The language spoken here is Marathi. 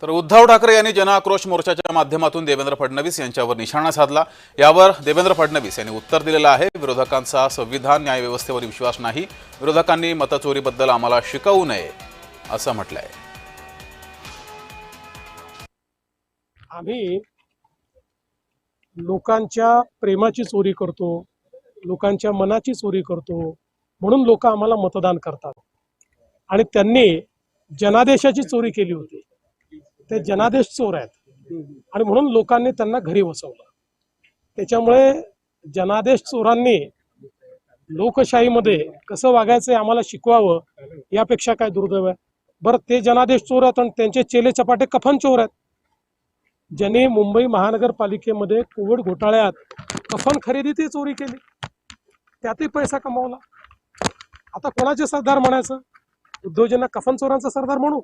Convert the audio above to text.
तर उद्धव ठाकरे यांनी जनआक्रोश मोर्चाच्या माध्यमातून देवेंद्र फडणवीस यांच्यावर निशाणा साधला। यावर देवेंद्र फडणवीस यांनी उत्तर दिलेलं आहे। विरोधकांचा संविधान न्याय व्यवस्थेवर विश्वास नाही, विरोधकांनी मतचोरीबद्दल आम्हाला शिकवू नये असं म्हटलंय। आम्ही लोकांच्या प्रेमाची चोरी करतो, लोकांच्या मनाची चोरी करतो, म्हणून लोक आम्हाला मतदान करतात। आणि त्यांनी जनादेशाची चोरी केली होती, ते जनादेश चोर आहेत आणि म्हणून लोकांनी त्यांना घरी बसवलं। त्याच्यामुळे जनादेश चोरांनी लोकशाहीमध्ये कसं वागायचं आम्हाला शिकवावं, यापेक्षा काय दुर्दैव आहे। बरं, ते जनादेश चोर आहेत आणि त्यांचे चेले चपाटे कफन चोर आहेत। ज्यांनी मुंबई महानगरपालिकेमध्ये कोविड घोटाळ्यात कफन खरेदीची चोरी केली, त्यातही पैसा कमावला। आता कोणाचे सरदार म्हणायचं? उद्धवजींना कफन चोरांचा सरदार म्हणू?